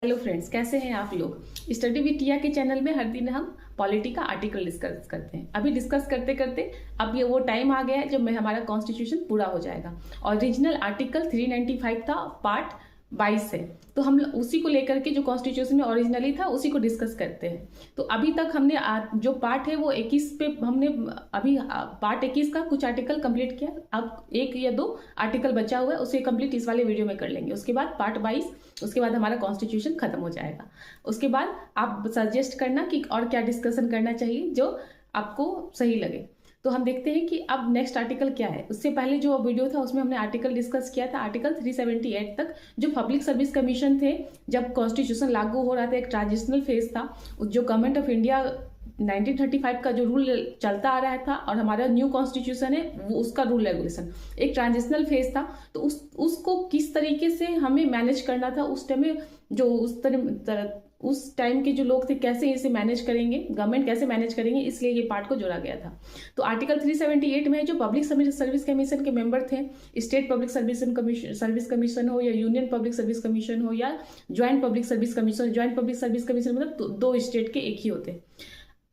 Hello friends, कैसे हैं आप लोग। स्टडी विद टिया के चैनल में हर दिन हम पॉलिटी का आर्टिकल डिस्कस करते हैं। अभी डिस्कस करते करते अब ये वो टाइम आ गया है जब हमारा कॉन्स्टिट्यूशन पूरा हो जाएगा। ओरिजिनल आर्टिकल 395 था, पार्ट 22 है। तो हम उसी को लेकर के जो कॉन्स्टिट्यूशन में ओरिजिनली था उसी को डिस्कस करते हैं। तो अभी तक हमने जो पार्ट है वो 21 पे हमने अभी पार्ट 21 का कुछ आर्टिकल कंप्लीट किया। अब 1 या 2 आर्टिकल बचा हुआ है, उसे कंप्लीट इस वाले वीडियो में कर लेंगे। उसके बाद पार्ट 22, उसके बाद हमारा कॉन्स्टिट्यूशन खत्म हो जाएगा। उसके बाद आप सजेस्ट करना कि और क्या डिस्कशन करना चाहिए जो आपको सही लगे। तो हम देखते हैं कि अब नेक्स्ट आर्टिकल क्या है। उससे पहले जो वीडियो था उसमें हमने आर्टिकल डिस्कस किया था, आर्टिकल 378 तक, जो पब्लिक सर्विस कमीशन थे। जब कॉन्स्टिट्यूशन लागू हो रहा था, एक ट्रांजिशनल फेज था, जो गवर्नमेंट ऑफ इंडिया 1935 का जो रूल चलता आ रहा था और हमारा न्यू कॉन्स्टिट्यूशन है वो उसका रूल रेगुलेशन, एक ट्रांजिशनल फेज था। तो उसको किस तरीके से हमें मैनेज करना था उस टाइम में, जो उस टाइम के जो लोग थे कैसे इसे मैनेज करेंगे, गवर्नमेंट कैसे मैनेज करेंगे, इसलिए ये पार्ट को जोड़ा गया था। तो आर्टिकल 378 में जो पब्लिक सर्विस कमीशन के मेंबर थे, स्टेट पब्लिक सर्विस कमीशन हो या यूनियन पब्लिक सर्विस कमीशन हो या joint public service commission. Joint public service commission मतलब 2 स्टेट के एक ही होते।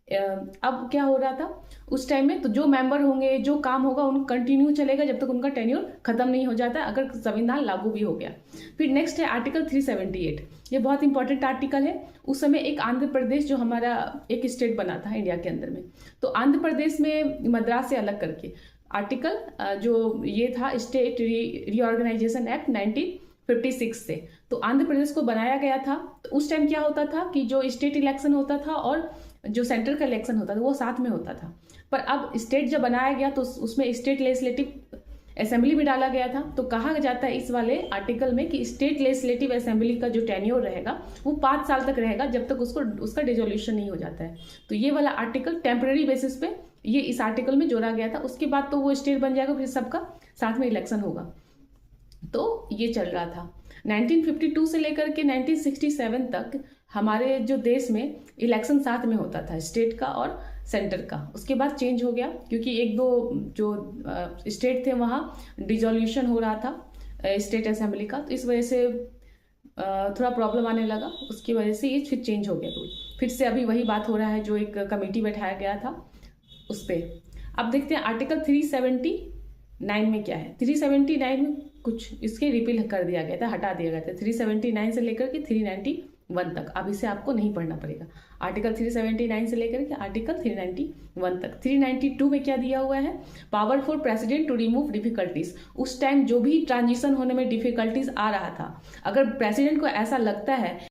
अब क्या हो रहा था उस टाइम में, तो जो मेंबर होंगे, जो काम होगा उन कंटिन्यू चलेगा जब तक उनका टेन्योर खत्म नहीं हो जाता, अगर संविधान लागू भी हो गया। फिर नेक्स्ट है आर्टिकल 378। ये बहुत इंपॉर्टेंट आर्टिकल है। उस समय एक आंध्र प्रदेश जो हमारा एक स्टेट बना था इंडिया के अंदर में, तो आंध्र प्रदेश में मद्रास से अलग करके आर्टिकल जो ये था स्टेट रीऑर्गेनाइजेशन एक्ट 1956 से, तो आंध्र प्रदेश को बनाया गया था। तो उस टाइम क्या होता था कि जो स्टेट इलेक्शन होता था और जो सेंटर का इलेक्शन होता था वो साथ में होता था। पर अब स्टेट जब बनाया गया तो उसमें स्टेट लेजिस्लेटिव असेंबली भी डाला गया था। तो कहा जाता है इस वाले आर्टिकल में कि स्टेट लेजिस्लेटिव असेंबली का जो टेन्योर रहेगा वो 5 साल तक रहेगा, जब तक उसका डिसोल्यूशन नहीं हो जाता है। तो ये वाला आर्टिकल टेम्पररी बेसिस पे ये इस आर्टिकल में जोड़ा गया था। उसके बाद तो वो स्टेट बन जाएगा, फिर सबका साथ में इलेक्शन होगा। तो ये चल रहा था 1952 से लेकर के 1967 तक हमारे जो देश में इलेक्शन साथ में होता था, स्टेट का और सेंटर का। उसके बाद चेंज हो गया क्योंकि 1-2 जो स्टेट थे वहाँ डिसोल्यूशन हो रहा था स्टेट असेंबली का, तो इस वजह से थोड़ा प्रॉब्लम आने लगा। उसकी वजह से ये फिर चेंज हो गया रूल। फिर से अभी वही बात हो रहा है जो एक कमेटी बैठाया गया था उस पर। अब देखते हैं आर्टिकल 379 में क्या है। 379 में कुछ इसके रिपील कर दिया गया था, हटा दिया गया था 379 से लेकर के 391 तक। अब इसे आपको नहीं पढ़ना पड़ेगा। आर्टिकल 379 से लेकर के आर्टिकल 391 तक। 392 में क्या दिया हुआ है, power for president to remove difficulties. उस टाइम जो भी ट्रांजिशन होने में डिफिकल्टीज आ रहा था, अगर प्रेसिडेंट को ऐसा लगता है